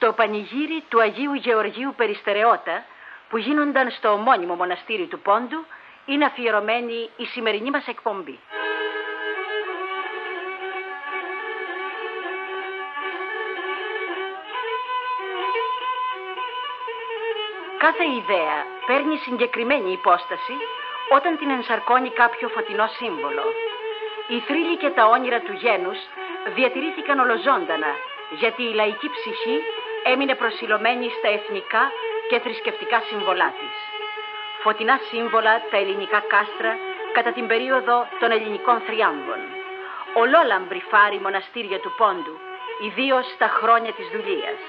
στο πανηγύρι του Αγίου Γεωργίου Περιστερεώτα, που γίνονταν στο ομώνυμο μοναστήρι του Πόντου, είναι αφιερωμένη η σημερινή μας εκπομπή. Κάθε ιδέα παίρνει συγκεκριμένη υπόσταση όταν την ενσαρκώνει κάποιο φωτεινό σύμβολο. Οι θρύλοι και τα όνειρα του γένους διατηρήθηκαν ολοζώντανα, γιατί η λαϊκή ψυχή έμεινε προσιλωμένη στα εθνικά και θρησκευτικά σύμβολά της. Φωτεινά σύμβολα τα ελληνικά κάστρα κατά την περίοδο των ελληνικών θριάμβων. Ολόλαμπροι φάροι μοναστήρια του Πόντου, ιδίως στα χρόνια της δουλείας.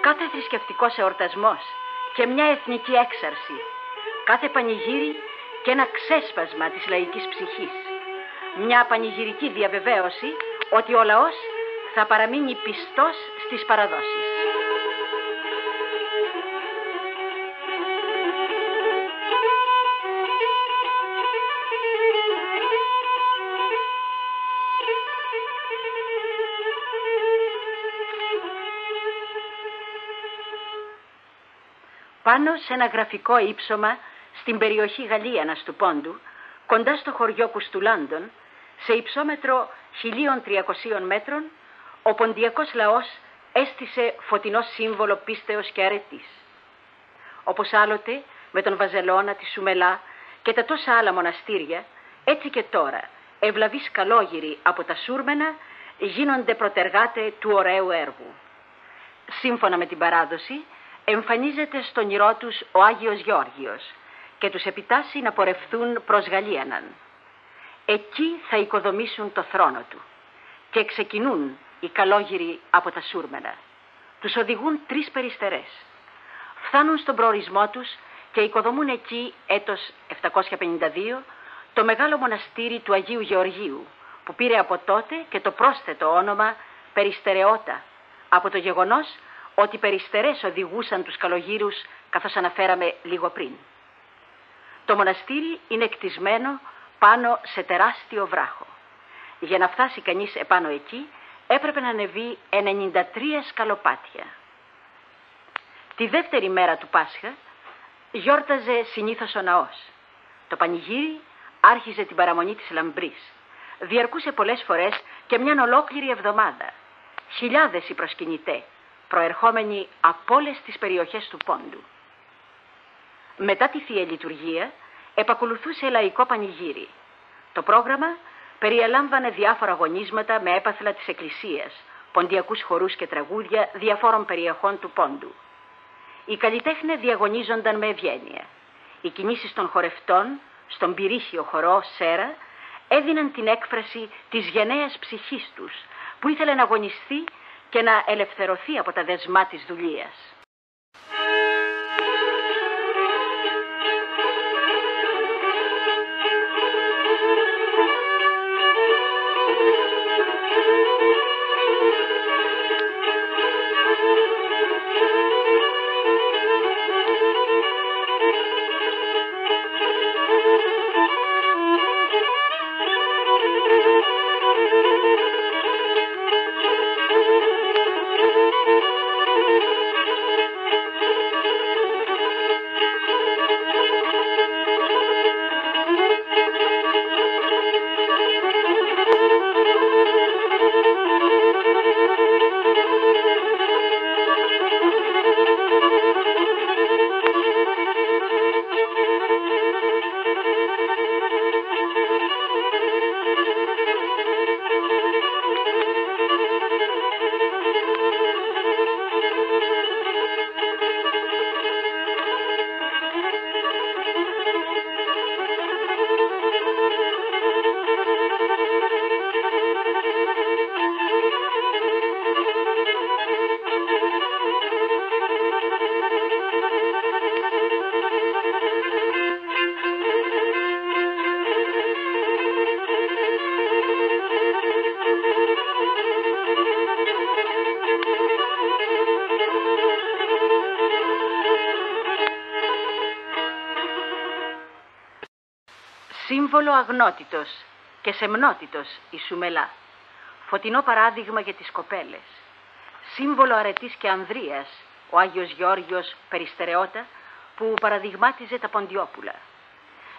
Κάθε θρησκευτικός εορτασμός και μια εθνική έξαρση, κάθε πανηγύρι και ένα ξέσπασμα της λαϊκής ψυχής. Μια πανηγυρική διαβεβαίωση ότι ο λαός θα παραμείνει πιστός στις παραδόσεις. Πάνω σε ένα γραφικό ύψωμα στην περιοχή Γαλλίανας του Πόντου, κοντά στο χωριό Κουστουλάντων, σε υψόμετρο 1.300 μέτρων, ο ποντιακός λαός έστησε φωτεινό σύμβολο πίστεως και αρετής. Όπως άλλοτε με τον Βαζελώνα, τη Σουμελά και τα τόσα άλλα μοναστήρια, έτσι και τώρα ευλαβείς καλόγυροι από τα Σούρμενα γίνονται προτεργάτε του ωραίου έργου. Σύμφωνα με την παράδοση, εμφανίζεται στον όνειρό τους ο Άγιος Γεώργιος και τους επιτάσσει να πορευθούν προς Γαλλίαναν. Εκεί θα οικοδομήσουν το θρόνο του και ξεκινούν οι καλόγυροι από τα Σούρμενα. Τους οδηγούν 3 περιστερές. Φτάνουν στον προορισμό τους και οικοδομούν εκεί έτος 752 το μεγάλο μοναστήρι του Αγίου Γεωργίου, που πήρε από τότε και το πρόσθετο όνομα Περιστερεώτα, από το γεγονός ότι περιστερές οδηγούσαν τους καλογύρους, καθώς αναφέραμε λίγο πριν. Το μοναστήρι είναι κτισμένο πάνω σε τεράστιο βράχο. Για να φτάσει κανείς επάνω εκεί έπρεπε να ανεβεί 93 σκαλοπάτια. Τη δεύτερη μέρα του Πάσχα γιόρταζε συνήθως ο ναός. Το πανηγύρι άρχιζε την παραμονή της λαμπρής. Διαρκούσε πολλές φορές και μια ολόκληρη εβδομάδα. Χιλιάδες οι προσκυνητές, προερχόμενοι από όλες τις περιοχές του Πόντου. Μετά τη Θεία Λειτουργία επακολουθούσε λαϊκό πανηγύρι. Το πρόγραμμα περιελάμβανε διάφορα αγωνίσματα με έπαθλα της Εκκλησίας, ποντιακούς χορούς και τραγούδια διαφόρων περιοχών του Πόντου. Οι καλλιτέχνες διαγωνίζονταν με ευγένεια. Οι κινήσεις των χορευτών στον πυρήχιο χορό Σέρα έδιναν την έκφραση της γενναίας ψυχής τους, που ήθελε να αγωνιστεί και να ελευθερωθεί από τα δεσμά της δουλείας. Σύμβολο αγνότητος και σεμνότητος η Σουμελά. Φωτεινό παράδειγμα για τις κοπέλες. σύμβολο αρετής και ανδρείας, ο Άγιος Γεώργιος Περιστερεώτα, που παραδειγμάτιζε τα Ποντιόπουλα.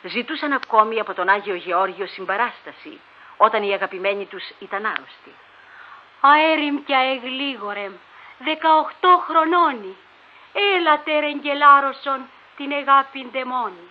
Ζητούσαν ακόμη από τον Άγιο Γεώργιο συμπαράσταση, όταν οι αγαπημένοι τους ήταν άρρωστοι. Αέριμ κι αεγλίγορεμ, 18 χρονώνει, έλατε ρεγγελάρωσον την εγάπην δαιμόνι.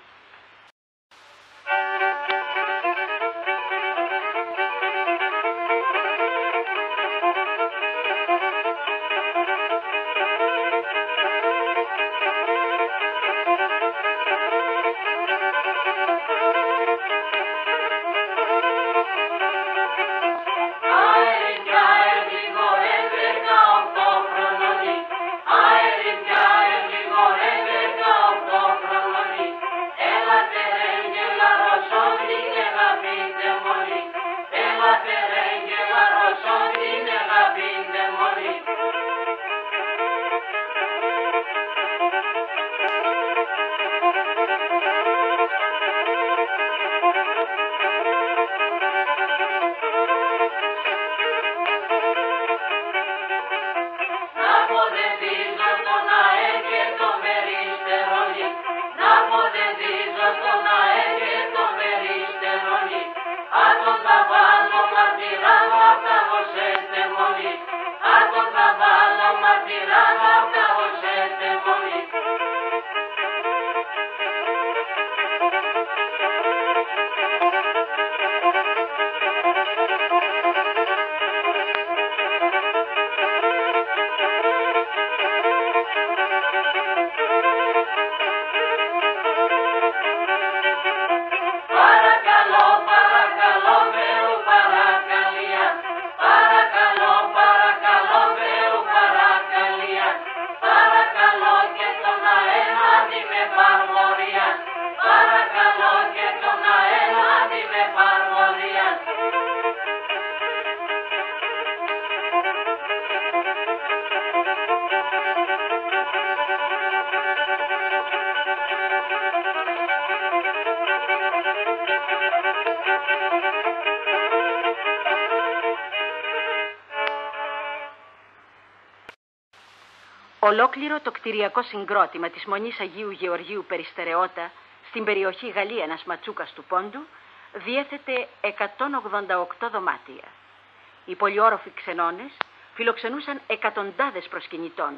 Ολόκληρο το κτηριακό συγκρότημα της Μονής Αγίου Γεωργίου Περιστερεώτα στην περιοχή Γαλλίανας Ματσούκας του Πόντου διέθετε 188 δωμάτια. Οι πολυόροφοι ξενώνες φιλοξενούσαν εκατοντάδες προσκυνητών,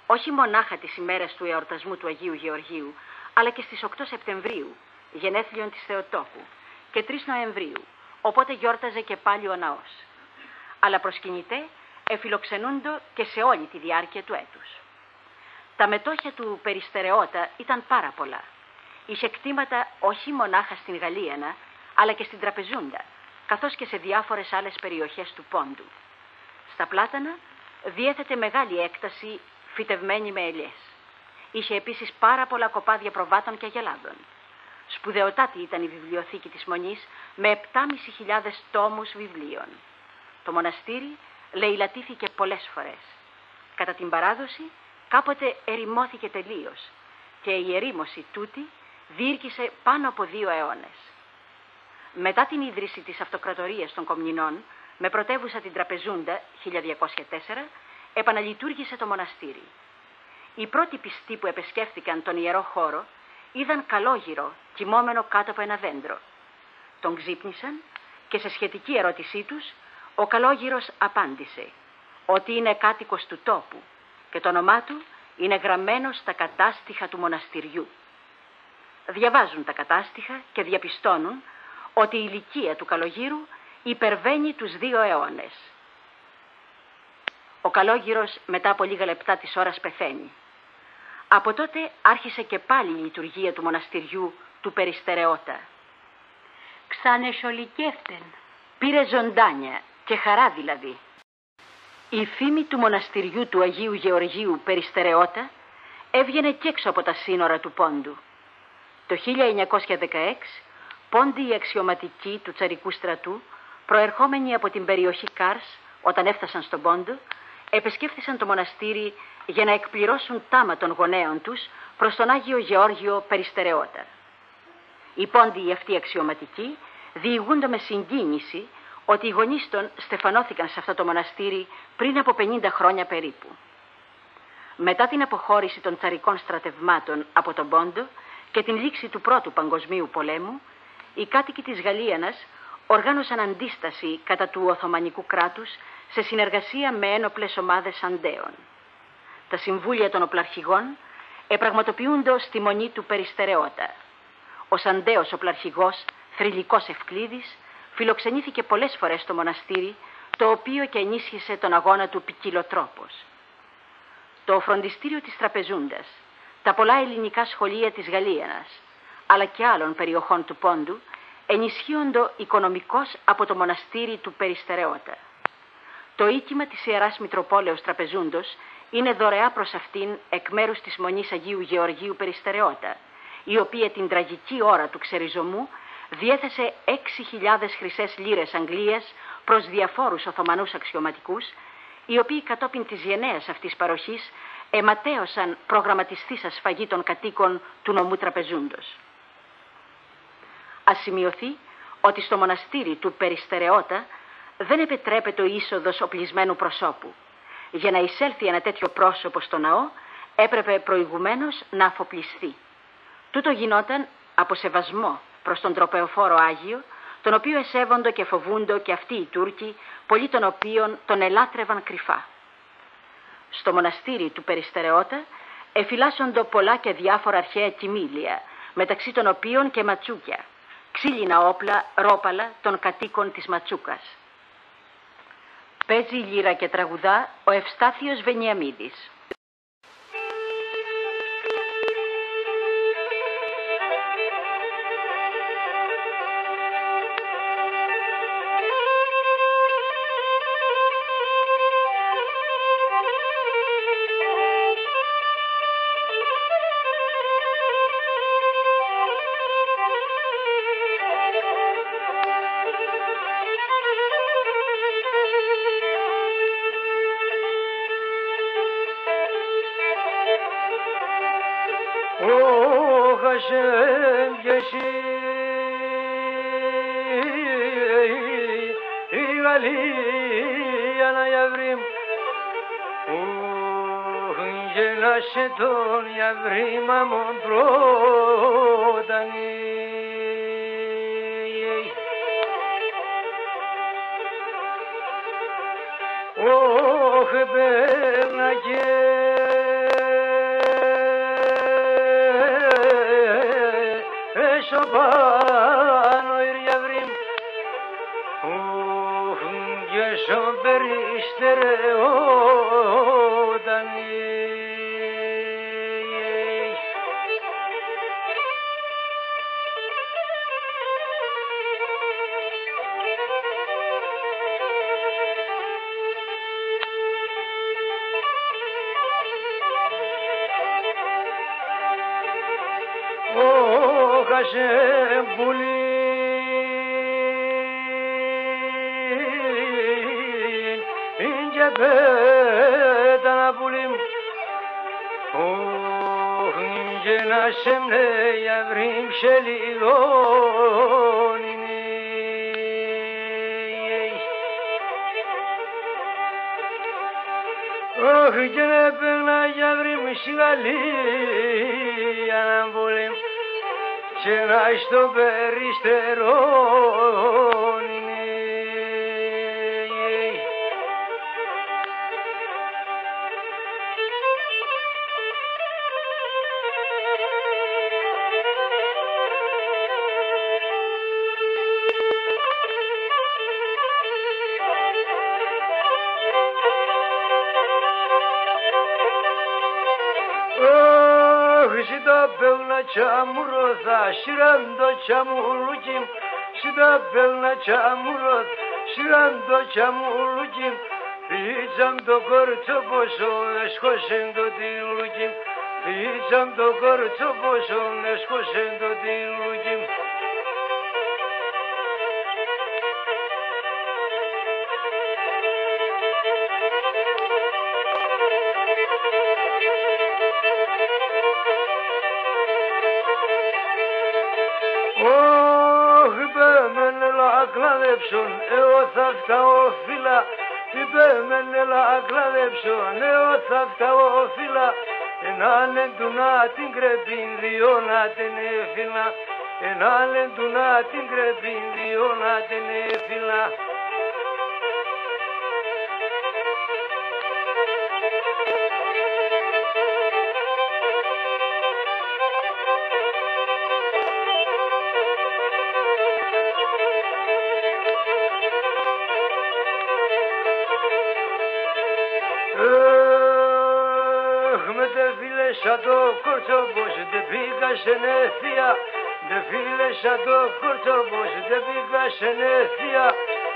όχι μονάχα τις ημέρες του εορτασμού του Αγίου Γεωργίου, αλλά και στις 8 Σεπτεμβρίου, γενέθλιον της Θεοτόκου, και 3 Νοεμβρίου, οπότε γιόρταζε και πάλι ο ναός. Αλλά προσκυνητέ εφιλοξενούντο και σε όλη τη διάρκεια του έτους. Τα μετόχια του Περιστερεώτα ήταν πάρα πολλά. Είχε κτήματα όχι μονάχα στην Γαλλίανα, αλλά και στην Τραπεζούντα, καθώς και σε διάφορες άλλες περιοχές του Πόντου. Στα Πλάτανα διέθετε μεγάλη έκταση φυτευμένη με ελιές. Είχε επίσης πάρα πολλά κοπάδια προβάτων και αγελάδων. Σπουδαιοτάτη ήταν η βιβλιοθήκη της Μονής με 7.500 τόμους βιβλίων. Το μοναστήρι λαιλατήθηκε πολλές φορές. Κατά την παράδοση, κάποτε ερημώθηκε τελείως και η ερήμωση τούτη διήρκησε πάνω από 2 αιώνες. Μετά την ίδρυση της Αυτοκρατορίας των Κομνηνών, με πρωτεύουσα την Τραπεζούντα 1204, επαναλειτουργήσε το μοναστήρι. Οι πρώτοι πιστοί που επισκέφθηκαν τον ιερό χώρο είδαν καλόγυρο κοιμόμενο κάτω από ένα δέντρο. Τον ξύπνησαν και σε σχετική ερώτησή τους ο καλόγυρος απάντησε ότι είναι κάτοικος του τόπου και το όνομά του είναι γραμμένο στα κατάστιχα του μοναστηριού. Διαβάζουν τα κατάστιχα και διαπιστώνουν ότι η ηλικία του καλογύρου υπερβαίνει τους 2 αιώνες. Ο καλόγυρος μετά από λίγα λεπτά της ώρας πεθαίνει. Από τότε άρχισε και πάλι η λειτουργία του μοναστηριού του Περιστερεώτα. Ξανεσολικεύτεν. Πήρε ζωντάνια και χαρά δηλαδή. Η φήμη του μοναστηριού του Αγίου Γεωργίου Περιστερεώτα έβγαινε και έξω από τα σύνορα του Πόντου. Το 1916, πόντιοι αξιωματικοί του τσαρικού στρατού, προερχόμενοι από την περιοχή Κάρς, όταν έφτασαν στον Πόντο, επισκέφθησαν το μοναστήρι για να εκπληρώσουν τάμα των γονέων τους προς τον Άγιο Γεώργιο Περιστερεώτα. Οι πόντιοι αυτοί αξιωματικοί διηγούνται με συγκίνηση ότι οι γονείς των στεφανώθηκαν σε αυτό το μοναστήρι πριν από 50 χρόνια περίπου. Μετά την αποχώρηση των τσαρικών στρατευμάτων από τον Πόντο και την λήξη του Πρώτου Παγκοσμίου Πολέμου, οι κάτοικοι της Γαλλίανας οργάνωσαν αντίσταση κατά του Οθωμανικού κράτους σε συνεργασία με ένοπλες ομάδες Σαντέων. Τα συμβούλια των οπλαρχηγών επραγματοποιούνται στη μονή του Περιστερεώτα. Ο Σαντέος οπλαρχηγός, Θρυλικός Ευκλήδης, φιλοξενήθηκε πολλές φορές στο μοναστήρι, το οποίο και ενίσχυσε τον αγώνα του ποικιλοτρόπως. Το φροντιστήριο της Τραπεζούντας, τα πολλά ελληνικά σχολεία της Γαλλίανας, αλλά και άλλων περιοχών του Πόντου, ενισχύονται οικονομικώς από το μοναστήρι του Περιστερεώτα. Το οίκημα της Ιεράς Μητροπόλεως Τραπεζούντος είναι δωρεά προς αυτήν εκ μέρους της Μονής Αγίου Γεωργίου Περιστερεώτα, η οποία την τραγική ώρα του ξεριζωμού διέθεσε 6.000 χρυσές λίρες Αγγλίας προς διαφόρους Οθωμανούς αξιωματικούς, οι οποίοι κατόπιν της γενναίας αυτής παροχής αιματαίωσαν προγραμματιστής σφαγή των κατοίκων του νομού Τραπεζούντος. Ας σημειωθεί ότι στο μοναστήρι του Περιστερεώτα δεν επιτρέπεται ο είσοδος οπλισμένου προσώπου. Για να εισέλθει ένα τέτοιο πρόσωπο στο ναό έπρεπε προηγουμένως να αφοπλιστεί. Τούτο γινόταν από σεβασμό προς τον τροπεοφόρο Άγιο, τον οποίο εσέβοντο και φοβούντο και αυτοί οι Τούρκοι, πολλοί των οποίων τον ελάτρευαν κρυφά. Στο μοναστήρι του Περιστερεώτα εφυλάσσοντο πολλά και διάφορα αρχαία κοιμήλια, μεταξύ των οποίων και ματσούκια, ξύλινα όπλα, ρόπαλα των κατοίκων της Ματσούκας. Παίζει λύρα και τραγουδά ο Ευστάθιος Βενιαμίδης. Τον γιαβρίμα μου πρότανη όχ πέρνα και έσω πάνω η γιαβρίμ όχ και έσω περιστερεότανη. Σε πουλί και πέτανα πουλί και να σε μνέει αυρίμ σε λιγόνι και να παίρνα για αυρίμ στη Γαλλία να πουλί και να στο περιστερώνει. Σida belna çamurda şirando çamurlucim Sida belna çamurda şirando çamurlucim Ricam do korço boşo eşkoşendo dilucim Ricam do korço boşo eşkoşendo dilucim ακλαδέψον, θα φτάω φύλλα, είπε μεν έλα ακλαδέψον, θα φτάω φύλλα, έναν εντουνά την κρεπήν, δυο να την έφυλα, έναν εντουνά την κρεπήν, δυο να την έφυλα. Σαν το κορτσόμπος δεν πήγα σε νεθεία, δε φίλε σαν το κορτσόμπος δεν πήγα σε νεθεία,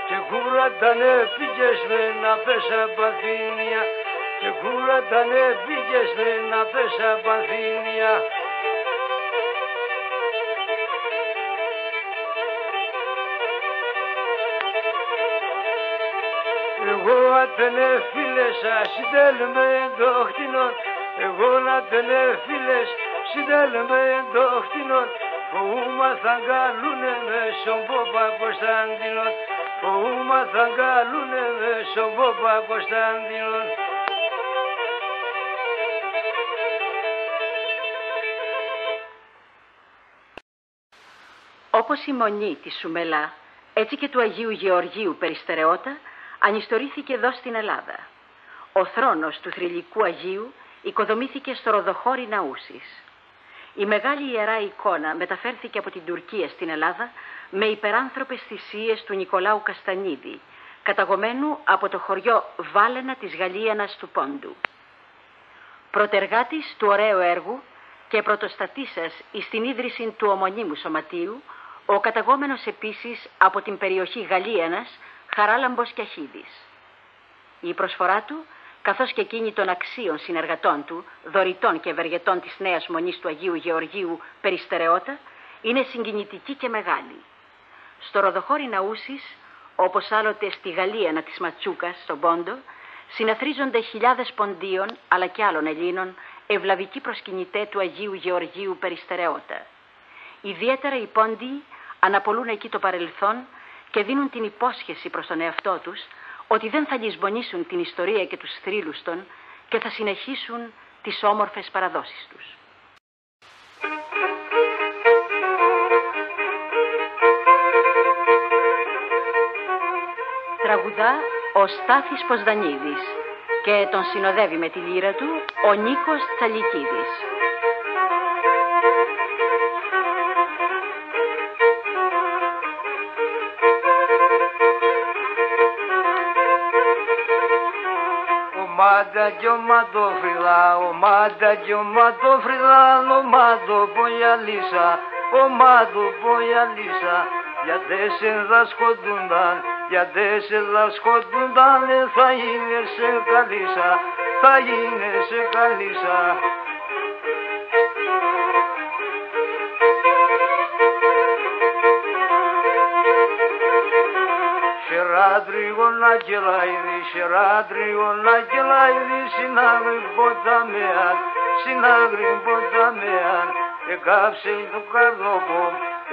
και κουράτανε πήγες με να πέσα Πανθήνια, και κουράτανε πήγες με να πέσα Πανθήνια. Εγώ άτενε φίλες συντέλμε το χτινόν, εγώ να τενε φίλες συντέλμε το χτινόν, φοούμα θα γκαλούνε με στον Πόπα Κωνσταντινόν, φοούμα θα γκαλούνε με στον Πόπα Κωνσταντινόν. Όπως η μονή της Σουμελά, έτσι και του Αγίου Γεωργίου Περιστερεώτα ανιστορήθηκε εδώ στην Ελλάδα. Ο θρόνος του θρυλικού Αγίου οικοδομήθηκε στο Ροδοχώρι Ναούσης. Η μεγάλη ιερά εικόνα μεταφέρθηκε από την Τουρκία στην Ελλάδα με υπεράνθρωπες θυσίες του Νικολάου Καστανίδη, καταγωμένου από το χωριό Βάλαινα της Γαλλίανας του Πόντου. Πρωτεργάτης του ωραίου έργου και πρωτοστατήσας εις την ίδρυση του ομονίμου σωματείου, ο καταγόμενος επίσης από την περιοχή Γαλλίανας, Χαράλαμπος και Αχίδης. Η προσφορά του, καθώς και εκείνη των αξίων συνεργατών του, δωρητών και ευεργετών της Νέας Μονής του Αγίου Γεωργίου Περιστερεώτα, είναι συγκινητική και μεγάλη. Στο Ροδοχώρι Ναούσης, όπως άλλοτε στη Γαλλίανα της Ματσούκας, στον Πόντο, συναθρίζονται χιλιάδες Ποντίων, αλλά και άλλων Ελλήνων, ευλαβικοί προσκυνητέ του Αγίου Γεωργίου Περιστερεώτα. Ιδιαίτερα οι Πόντιοι αναπολούν εκεί το παρελθόν και δίνουν την υπόσχεση προς τον εαυτό τους ότι δεν θα λησμονήσουν την ιστορία και τους θρύλους των και θα συνεχίσουν τις όμορφες παραδόσεις τους. Τραγουδά ο Στάθης Ποσδανίδης και τον συνοδεύει με τη λύρα του ο Νίκος Τσαλικίδης. Ομάδα κι οματόφρυλα, ομάδα κι οματόφρυλα, ομάδο πογιαλίσα, ομάδο πογιαλίσα, γιατί σε δασκοντούνταν, γιατί σε δασκοντούνταν, θα γίνεσαι καλίσα, θα γίνεσαι καλίσα. Σεράτριγον αγγελάιδη, σεράτριγον αγγελάιδη, συνάγριν ποταμέαν, συνάγριν ποταμέαν, εκάψε το καρδόπο,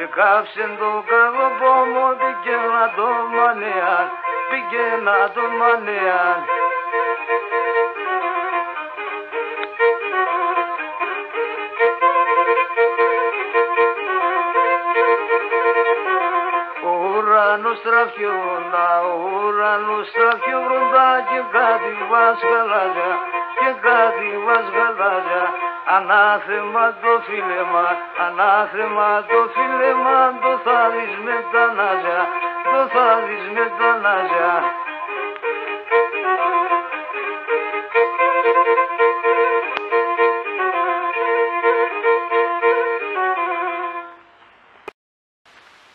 εκάψε το καρδόπο μου, πήγαινα το μανέαν, πήγαινα το μανέαν. Ο ουρανός στραφιώντα και κάτι βασκαλάζα, και κάτι βασκαλάζα. Ανάθεμα το φίλεμα, ανάθεμα το φίλεμα, το θα δεις μετανάζα, το θα δεις μετανάζα.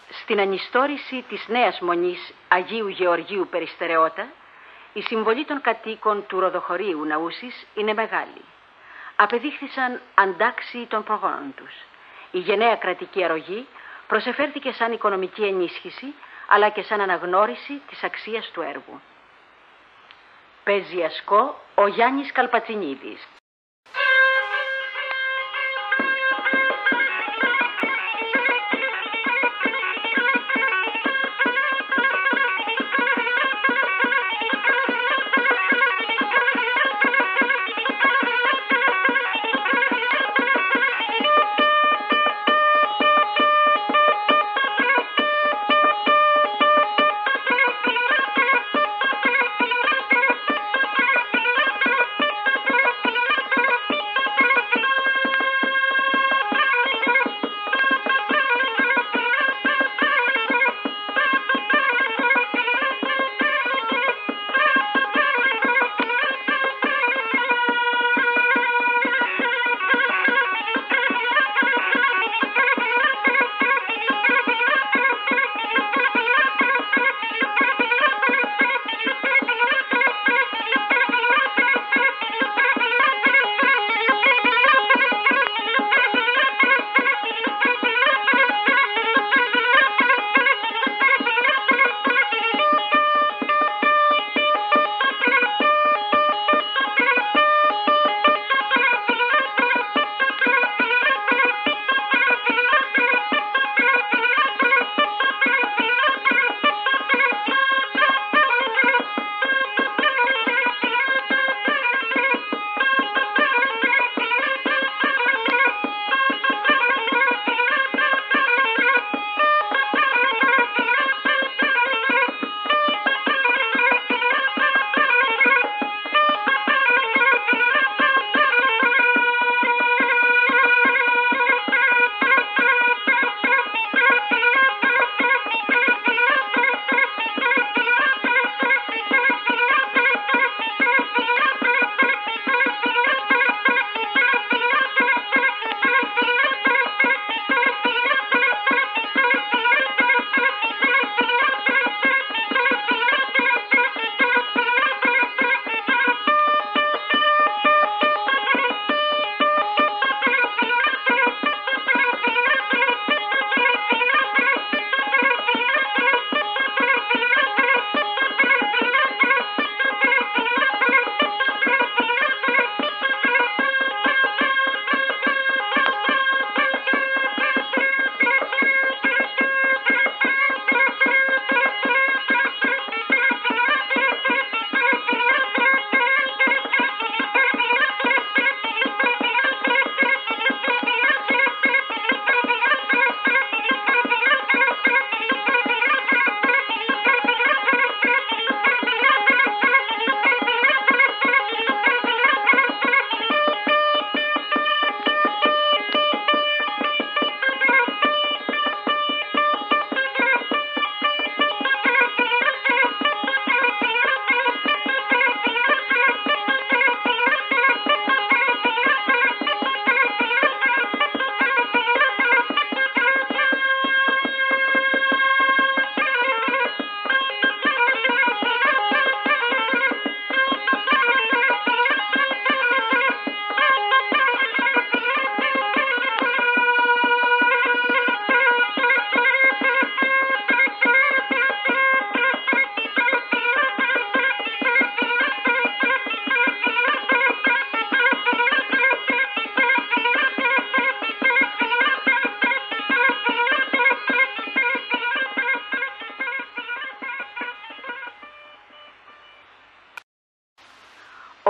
Στην ανιστόρηση της Νέας Μονής Αγίου Γεωργίου Περιστερεώτα, η συμβολή των κατοίκων του Ροδοχωρίου Ναούσης είναι μεγάλη. Απεδείχθησαν αντάξιοι των προγόνων τους. Η γενναία κρατική αρρωγή προσεφέρθηκε σαν οικονομική ενίσχυση, αλλά και σαν αναγνώριση της αξίας του έργου. Παίζει ασκό ο Γιάννης Καλπατσινίδης.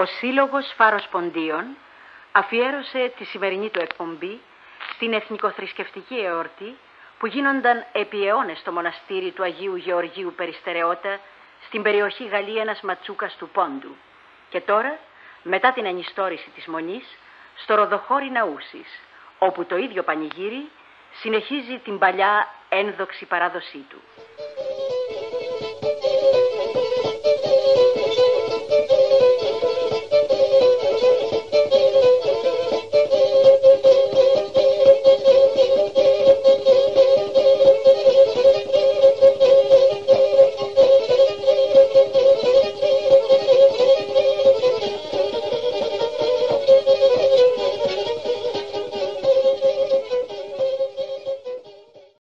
Ο Σύλλογος Φάρος Ποντίων αφιέρωσε τη σημερινή του εκπομπή στην εθνικοθρησκευτική εορτή που γίνονταν επί αιώνες στο μοναστήρι του Αγίου Γεωργίου Περιστερεώτα στην περιοχή Γαλλίανας Ματσούκας του Πόντου. Και τώρα, μετά την ανιστόρηση της Μονής, στο Ροδοχώρι Ναούσης, όπου το ίδιο πανηγύρι συνεχίζει την παλιά ένδοξη παράδοσή του.